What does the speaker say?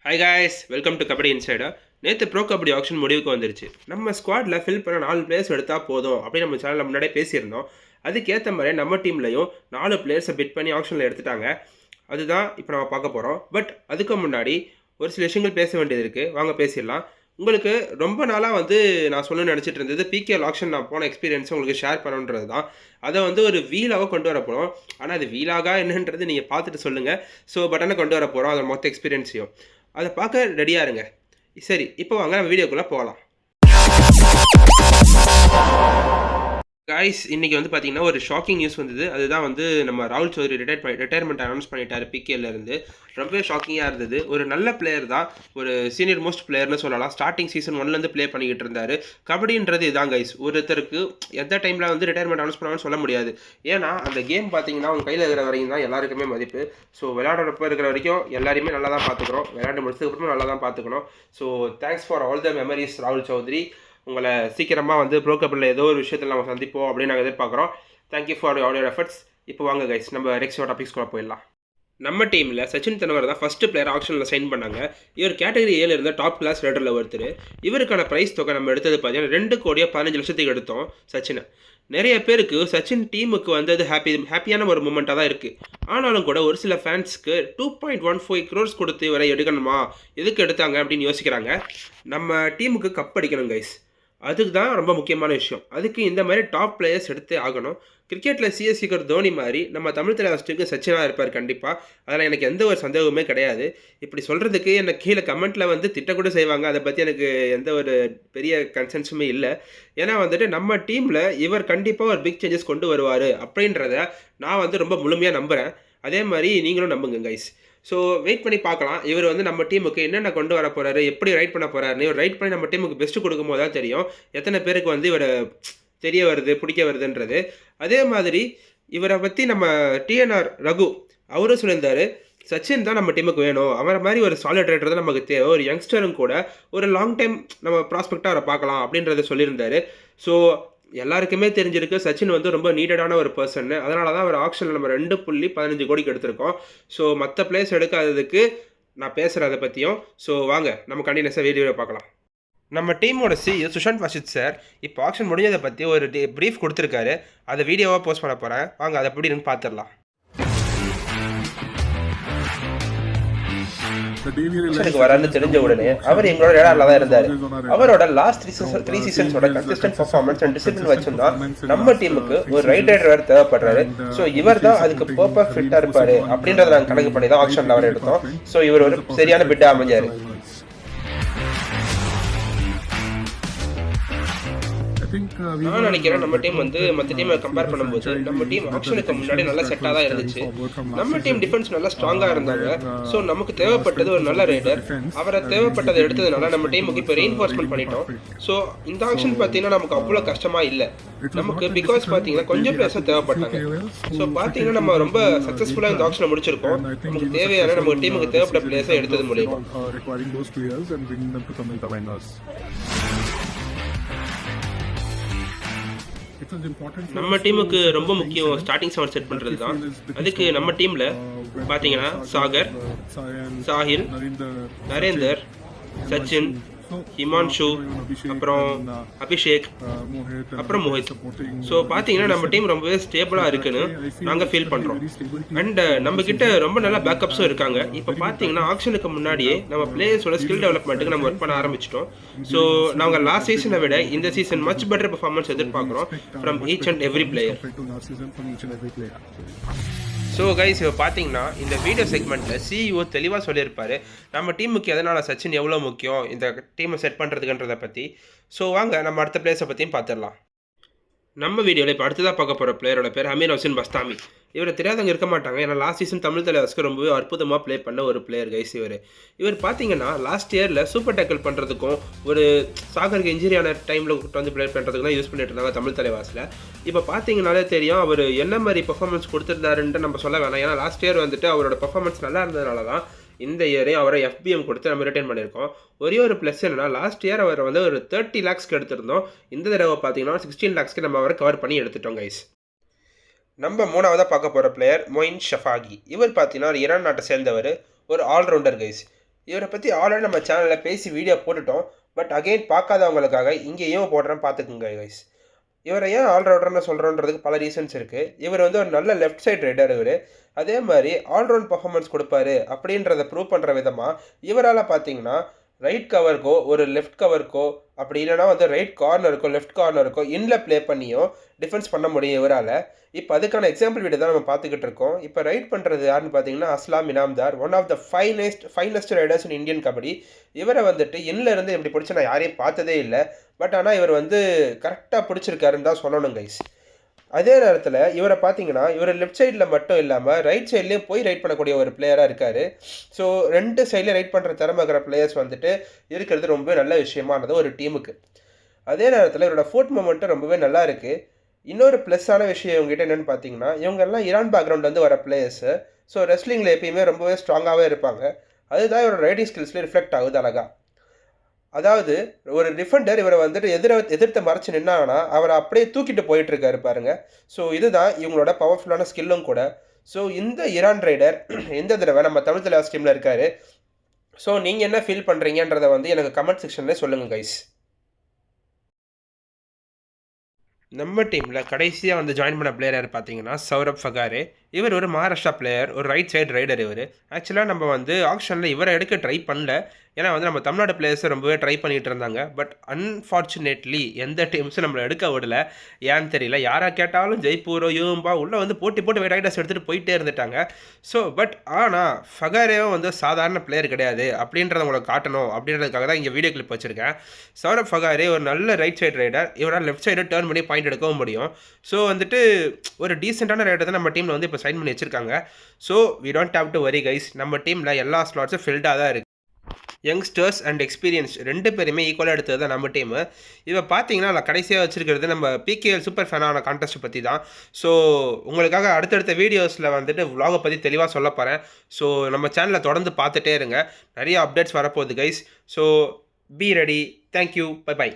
Hi guys, welcome to kabaddi insider. நேற்று bro kabaddi action முடிவுக்கு வந்துருச்சு. நம்ம ஸ்குவாடில் ஃபில் பண்ண 4 பிளேயர்ஸ் எடுத்தால் போதும் அப்படின்னு நம்ம சேனலில் முன்னாடியே பேசியிருந்தோம். அதுக்கேற்ற மாதிரி நம்ம டீம்லையும் 4 பிளேயர்ஸை பிட் பண்ணி ஆக்ஷனில் எடுத்துட்டாங்க. அதுதான் இப்போ நம்ம பார்க்க போகிறோம். பட் அதுக்கு முன்னாடி ஒரு சில விஷயங்கள் பேச வேண்டியது இருக்குது. வாங்க பேசிடலாம். உங்களுக்கு ரொம்ப நாளாக நான் சொல்லணும்னு நினச்சிட்டு இருந்தது பிகேஎல் ஆக்ஷன் நான் போன எக்ஸ்பீரியன்ஸை உங்களுக்கு ஷேர் பண்ணணுன்றது தான். அதை ஒரு வீலாக கொண்டு வர போகிறோம். ஆனால் அது வீலாக என்னன்றது நீங்கள் பார்த்துட்டு சொல்லுங்கள். ஸோ பட்டனை கொண்டு வர போகிறோம், அதோட மொத்த எக்ஸ்பீரியன்ஸையும் அதை பார்க்க ரெடியாக இருங்க. சரி, இப்போ வாங்க நம்ம வீடியோக்குள்ளே போகலாம். காய்ஸ், இன்றைக்கி பார்த்தீங்கன்னா ஒரு ஷாக்கிங் நியூஸ் வந்தது. அதுதான் நம்ம ராகுல் சௌத்ரி ரிட்டையர்மெண்ட் அனௌன்ஸ் பண்ணிட்டார் பிகேலேருந்து. ரொம்பவே ஷாக்கிங்காக இருந்தது. ஒரு நல்ல பிளேயர் தான், ஒரு சீனியர் மோஸ்ட் பிளேயர்னு சொல்லலாம். ஸ்டார்டிங் சீசன் 1லேருந்து ப்ளே பண்ணிக்கிட்டு இருந்தார். கபடின்றது இதான் கைஸ், ஒருத்தருக்கு எந்த டைமில் ரிட்டையர்மெண்ட் அனௌன்ஸ் பண்ணாலும் சொல்ல முடியாது. ஏன்னா அந்த கேம் பார்த்தீங்கன்னா அவங்க கையில் இருக்கிற வரைக்கும் தான் எல்லாருக்குமே மதிப்பு. ஸோ விளையாடுறப்ப இருக்கிற வரைக்கும் எல்லாருமே நல்லா தான் பார்த்துக்கிறோம், விளையாண்டு முடிச்சதுக்கப்புறம் நல்லா தான் பார்த்துக்கணும். So thanks for all the memories ராகுல் சௌத்ரி. உங்களை சீக்கிரமாக ப்ரோ கபடியில் ஏதோ ஒரு விஷயத்தில் நம்ம சந்திப்போம் அப்படின்னு நாங்கள் எதிர்பார்க்குறோம். Thank you for all your efforts. இப்போ வாங்க கைஸ், நம்ம நெக்ஸ்ட் டாபிக்ஸ்குள்ளே போயிடலாம். நம்ம டீமில் சச்சின் தெண்டுல்கர் தான் ஃபஸ்ட்டு பிளேயர் ஆக்ஷனில் சைன் பண்ணாங்க. இவர் கேட்டகரி 7 இருந்த டாப் கிளாஸ் ரைடரில் ஒருத்தர். இவருக்கான ப்ரைஸ் தொகை நம்ம எடுத்தது பார்த்தீங்கன்னா 2,15,00,000 எடுத்தோம் சச்சினை. நிறைய பேருக்கு சச்சின் டீமுக்கு வந்தது ஹாப்பியான ஒரு மூமெண்ட்டாக தான் இருக்குது. ஆனாலும் கூட ஒரு சில ஃபேன்ஸ்க்கு 2.15 crores கொடுத்து இவரை எடுக்கணுமா, எதுக்கு எடுத்தாங்க அப்படின்னு யோசிக்கிறாங்க. நம்ம டீமுக்கு கப் அடிக்கணும் கைஸ், அதுக்கு தான் ரொம்ப முக்கியமான விஷயம். அதுக்கு இந்த மாதிரி டாப் பிளேயர்ஸ் எடுத்தே ஆகணும். கிரிக்கெட்டில் சிஎஸ்கேக்கு தோனி மாதிரி நம்ம தமிழ் தலைவாஸ்ட்டுக்கு சச்சினாக இருப்பார் கண்டிப்பாக. அதில் எனக்கு எந்த ஒரு சந்தேகமே கிடையாது. இப்படி சொல்கிறதுக்கு எனக்கு கீழே கமெண்ட்டில் திட்டக்கூட செய்வாங்க. அதை பற்றி எனக்கு எந்த ஒரு பெரிய கன்சென்ஸுமே இல்லை. ஏன்னா நம்ம டீமில் இவர் கண்டிப்பாக ஒரு பிக் சேஞ்சஸ் கொண்டு வருவார் அப்படின்றத நான் ரொம்ப முழுமையாக நம்புகிறேன். அதே மாதிரி நீங்களும் நம்புங்க கைஸ். ஸோ வெயிட் பண்ணி பார்க்கலாம். இவர் நம்ம டீமுக்கு என்னென்ன கொண்டு வர போகிறாரு, எப்படி ரைட் பண்ண போகிறாருன்னு. இவர் ரைட் பண்ணி நம்ம டீமுக்கு பெஸ்ட்டு கொடுக்கும்போது தான் தெரியும் எத்தனை பேருக்கு இவர் தெரிய வருது, பிடிக்க வருதுன்றது. அதே மாதிரி இவரை பற்றி நம்ம டிஎன்ஆர் ரகு அவரும் சொல்லியிருந்தார், சச்சின் தான் நம்ம டீமுக்கு வேணும், அவரை மாதிரி ஒரு சாலிட் ரைடர் தான் நமக்கு தேவை, ஒரு யங்ஸ்டரும் கூட ஒரு லாங் டைம் நம்ம ப்ராஸ்பெக்டாக அவரை பார்க்கலாம் அப்படின்றத சொல்லியிருந்தார். ஸோ எல்லாருக்குமே தெரிஞ்சிருக்கு சச்சின் ரொம்ப நீடடான ஒரு பர்சன். அதனால தான் அவர் ஆக்ஷனில் நம்ம 2.15 கோடிக்கு எடுத்திருக்கோம். ஸோ மற்ற பிளேஸ் எடுக்காததுக்கு நான் பேசுகிறேன் அதை பற்றியும். ஸோ வாங்க நம்ம கண்டினியூஸாக வீடியோவை பார்க்கலாம். நம்ம டீமோட சிஇஓ சுஷாந்த் வாஷித் சார் இப்போ ஆக்ஷன் முடிஞ்சதை பற்றி ஒரு ப்ரீஃப் கொடுத்துருக்காரு. அதை வீடியோவாக போஸ்ட் பண்ண போகிறேன். வாங்க அதை எப்படின்னு பார்த்துடலாம். வரான்னு தெரிஞ்ச உடனே அவர் எங்களோட ரேடார்ல தான் இருந்தாரு. அவரோட லாஸ்ட் 3 சீசன்ஸோட கன்சிஸ்டன்ட் பெர்ஃபார்மன்ஸ் அண்ட் டிசிப்ளின் வச்சிருந்தா நம்ம டீமுக்கு ஒரு ரைட் ரைடர் வேறு தேவைப்படுறாரு. ஸோ இவர் தான் அதுக்கு பர்ஃபெக்ட் ஃபிட்டா இருப்பாரு அப்படின்றத நாங்கள் கணக்கு பண்ணி தான் ஆக்ஷன்ல அவர் எடுத்தோம். ஸோ இவர் ஒரு சரியான பிட்டா அமைஞ்சாரு. நான் நினைக்கிறேன் நம்ம டீம் மற்ற டீமை கம்பேர் பண்ணும்போது நம்ம டீம் ஆக்ஷனுக்கு முன்னாடி நல்லா செட்டாக தான் இருந்துச்சு. நம்ம டீம் டிஃபென்ஸ் நல்லா ஸ்ட்ராங்காக இருந்தாங்க. ஸோ நமக்கு தேவைப்பட்டது ஒரு நல்ல ரைடர். அவரை தேவைப்பட்டதை எடுத்ததுனால நம்ம டீமுக்கு இப்போ ரீஇன்ஃபோர்ஸ்மெண்ட் பண்ணிட்டோம். ஸோ இந்த ஆக்ஷன் பார்த்தீங்கன்னா நமக்கு அவ்வளோ கஷ்டமாக இல்லை நமக்கு. பிகாஸ் பார்த்தீங்கன்னா கொஞ்சம் பிளேயர்ஸாக தேவைப்பட்டாங்க. ஸோ பார்த்தீங்கன்னா நம்ம ரொம்ப சக்ஸஸ்ஃபுல்லாக இந்த ஆக்ஷனை முடிச்சிருக்கோம். நமக்கு தேவையான நம்ம டீமுக்கு தேவைப்பட்ட பிளேயர்ஸை எடுத்தது மூலியமா. நம்ம டீமுக்கு ரொம்ப முக்கியம் ஸ்டார்டிங் 7 செட் பண்ணுறது தான். அதுக்கு நம்ம டீமில் பார்த்தீங்கன்னா சாகர், சாஹில், நரேந்தர், சச்சின், ஹிமான்ஷு, அப்புறம் அபிஷேக், அப்புறம் மோஹித். ஸோ பார்த்தீங்கன்னா நம்ம டீம் ரொம்பவே ஸ்டேபிளாக இருக்குன்னு நாங்கள் ஃபீல் பண்ணுறோம். அண்ட் நம்மக்கிட்ட ரொம்ப நல்ல பேக்கப்ஸும் இருக்காங்க. இப்போ பார்த்தீங்கன்னா ஆக்ஷனுக்கு முன்னாடியே நம்ம பிளேயர்ஸோட ஸ்கில் டெவலப்மெண்ட்டுக்கு நம்ம ஒர்க் பண்ண ஆரம்பிச்சிட்டோம். ஸோ நாங்கள் லாஸ்ட் சீசனை விட இந்த சீசன் மச் பெட்டர் பெர்ஃபார்மன்ஸ் எதிர்பார்க்குறோம் from each and every player. So guys, இப்போ பார்த்தீங்கன்னா இந்த வீடியோ செக்மெண்ட்டில் சிஇஓ தெளிவாக சொல்லியிருப்பார் நம்ம டீமுக்கு எதனால் சச்சின் எவ்வளோ முக்கியம் இந்த டீமை செட் பண்ணுறதுக்குன்றதை பற்றி. ஸோ வாங்க நம்ம அடுத்த பிளேயர்ஸை பற்றியும் பார்த்துடலாம். நம்ம வீடியோவில் இப்போ அடுத்ததாக பார்க்க போகிற பிளேயரோட பேர் அமீர் ஹுசைன் பஸ்தாமி. இவரை தெரியாதவங்க இருக்க மாட்டாங்க. ஏன்னா லாஸ்ட் சீசன் தமிழ் தலைவாஸ்க்கு ரொம்பவே அற்புதமாக ப்ளே பண்ண ஒரு பிளேயர் கைஸ். இவர் பார்த்தீங்கன்னா லாஸ்ட் இயரில் சூப்பர் டேக்கிள் பண்ணுறதுக்கும் ஒரு சாகருக்கு இன்ஜுரியான டைமில் ப்ளே பண்ணுறதுக்கு தான் யூஸ் பண்ணிட்டு இருந்தாங்க தமிழ் தலைவாஸில். இப்போ பார்த்தீங்கனாலே தெரியும் அவர் என்ன மாதிரி பெர்ஃபார்மன்ஸ் கொடுத்துருந்தாருன்ட்டு நம்ம சொல்ல வேணாம். ஏன்னா லாஸ்ட் இயர் அவரோட பெர்ஃபார்மன்ஸ் நல்லா இருந்ததுனால தான் இந்த இயரே அவரை FBM கொடுத்து நம்ம ரிட்டைன் பண்ணியிருக்கோம். ஒரே ஒரு ப்ளஸ் என்னன்னா லாஸ்ட் இயர் அவர் ஒரு 30 lakhs எடுத்திருந்தோம். இந்த தடவை பார்த்தீங்கன்னா 16 lakhs நம்ம அவரை கவர் பண்ணி எடுத்துட்டோம் கைஸ். நம்ம 3ஆவதாக பார்க்க போகிற பிளேயர் மொயின் ஷஃபாகி. இவர் பார்த்தீங்கன்னா ஒரு ஈரான் நாட்டை சேர்ந்தவர், ஒரு ஆல்ரவுண்டர் கைஸ். இவரை பற்றி ஆல்ரெடி நம்ம சேனலில் பேசி வீடியோ போட்டுட்டோம். பட் அகெயின் பார்க்காதவங்களுக்காக இங்கேயும் போடுறேன், பார்த்துக்குங்க கைஸ். இவரை ஏன் ஆல்ரவுண்டர்னு சொல்கிறோன்றதுக்கு பல ரீசன்ஸ் இருக்குது. இவர் வந்து ஒரு நல்ல லெஃப்ட் சைட் ரைடர் இவர். அதே மாதிரி ஆல்ரவுண்ட் பர்ஃபார்மன்ஸ் கொடுப்பாரு அப்படின்றத ப்ரூவ் பண்ணுற விதமாக இவரால் பார்த்தீங்கன்னா ரைட் கவருக்கோ ஒரு லெஃப்ட் கவருக்கோ அப்படி இல்லைனா வந்து ரைட் கார்னருக்கோ லெஃப்ட் கார்னருக்கோ இன்ல ப்ளே பண்ணியும் டிஃபென்ஸ் பண்ண முடியும் இவரால். இப்போ அதுக்கான எக்ஸாம்பிள் வீடியோ தான் நம்ம பார்த்துக்கிட்டு இருக்கோம். இப்போ ரைட் பண்ணுறது யாருன்னு பார்த்தீங்கன்னா Aslam Inamdar, one of the finest raiders in Indian kabaddi. இவரை வந்துட்டு இன்னில் இருந்து இப்படி பிடிச்சி நான் யாரையும் பார்த்ததே இல்லை. பட் ஆனால் இவர் வந்து கரெக்டாக பிடிச்சிருக்காருன்னு தான் சொல்லணும் கைஸ். அதே நேரத்தில் இவரை பார்த்தீங்கன்னா இவர் லெஃப்ட் சைடில் மட்டும் இல்லாமல் ரைட் சைட்லேயும் போய் ரைட் பண்ணக்கூடிய ஒரு பிளேயராக இருக்கார். ஸோ 2 சைட்லேயும் ரைட் பண்ணுற திறமை இருக்கிற பிளேயர்ஸ் வந்துட்டு இருக்கிறது ரொம்பவே நல்ல விஷயமானது ஒரு டீமுக்கு. அதே நேரத்தில் இவரோட ஃபுட் மூமெண்ட்டும் ரொம்பவே நல்லா இருக்குது. இன்னொரு ப்ளஸ்ஸான விஷயம் இவங்ககிட்ட என்னென்னு பார்த்தீங்கன்னா இவங்கெல்லாம் ஈரான் பேக்ரவுண்ட் வர பிளேயர்ஸு. ஸோ ரெஸ்லிங்கில் எப்பயுமே ரொம்பவே ஸ்ட்ராங்காகவே இருப்பாங்க. அதுதான் இவரோட ரைடிங் ஸ்கில்ஸ்லேயே ரிஃப்ளெக்ட் ஆகுது அழகா. அதாவது ஒரு டிஃபெண்டர் இவரை வந்துட்டு எதிர்த்து மறைச்சு நின்னாங்கன்னா அவரை அப்படியே தூக்கிட்டு போயிட்டு இருக்காரு பாருங்க. ஸோ இதுதான் இவங்களோட பவர்ஃபுல்லான ஸ்கில்லும் கூட. ஸோ இந்த ஈரான் ரைடர் எந்த தடவை நம்ம தமிழ் தலைவாஸ் டீமில் இருக்காரு. ஸோ நீங்கள் என்ன ஃபீல் பண்ணுறீங்கன்றதை வந்து எனக்கு கமெண்ட் செக்ஷனில் சொல்லுங்கள் கைஸ். நம்ம டீமில் கடைசியாக வந்து ஜாயின் பண்ண பிளேயர் யார் பார்த்தீங்கன்னா சௌரப் ஃபகாரே. இவர் ஒரு மகாராஷ்டிரா பிளேயர், ஒரு ரைட் சைடு ரைடர் இவர். ஆக்சுவலாக நம்ம வந்து ஆக்ஷனில் இவரை எடுக்க ட்ரை பண்ணல. ஏன்னா வந்து நம்ம தமிழ்நாடு பிளேயர்ஸை ரொம்பவே ட்ரை பண்ணிகிட்டு இருந்தாங்க. பட் அன்ஃபார்ச்சுனேட்லி எந்த டீம்ஸும் நம்மளை எடுக்க விடல. ஏன்னு தெரியல. யாராக கேட்டாலும் ஜெய்ப்பூரோ யூம்பா உள்ளே வந்து போட்டு ரைடர்ஸ் எடுத்துகிட்டு போயிட்டே இருந்துட்டாங்க. ஸோ பட் ஆனால் ஃபகாரேவும் வந்து சாதாரண பிளேயர் கிடையாது அப்படின்றத உங்களுக்கு காட்டணும் அப்படின்றதுக்காக தான் இங்கே வீடியோ கிளிப் வச்சுருக்கேன். சௌரப் ஃபகாரே ஒரு நல்ல ரைட் சைடு ரைடர். இவரால் லெஃப்ட் சைடு டேர்ன் பண்ணி பாயிண்ட் எடுக்கவும் முடியும். ஸோ வந்துட்டு ஒரு டீசெண்டான ரைடர் தான் நம்ம டீமில் வந்து இப்போ சைன் பண்ணி வச்சுருக்காங்க. So we don't have to worry guys. நம்ம டீமில் எல்லா ஸ்லாட்ஸும் ஃபில்டாக தான் இருக்குது. யங்ஸ்டர்ஸ் அண்ட் எக்ஸ்பீரியன்ஸ் 2 பேருமே ஈக்குவலாக எடுத்தது தான் நம்ம டீமு. இதை பார்த்தீங்கன்னா நான் கடைசியாக வச்சுருக்கிறது நம்ம பிகேஎல் சூப்பர் ஃபேனான கான்டெஸ்ட் பற்றி தான். ஸோ உங்களுக்காக அடுத்தடுத்த வீடியோஸில் வந்துட்டு vlog பற்றி தெளிவாக சொல்ல போகிறேன். ஸோ நம்ம சேனலை தொடர்ந்து பார்த்துட்டே இருங்க. நிறைய அப்டேட்ஸ் வரப்போகுது guys. So be ready. Thank you. By.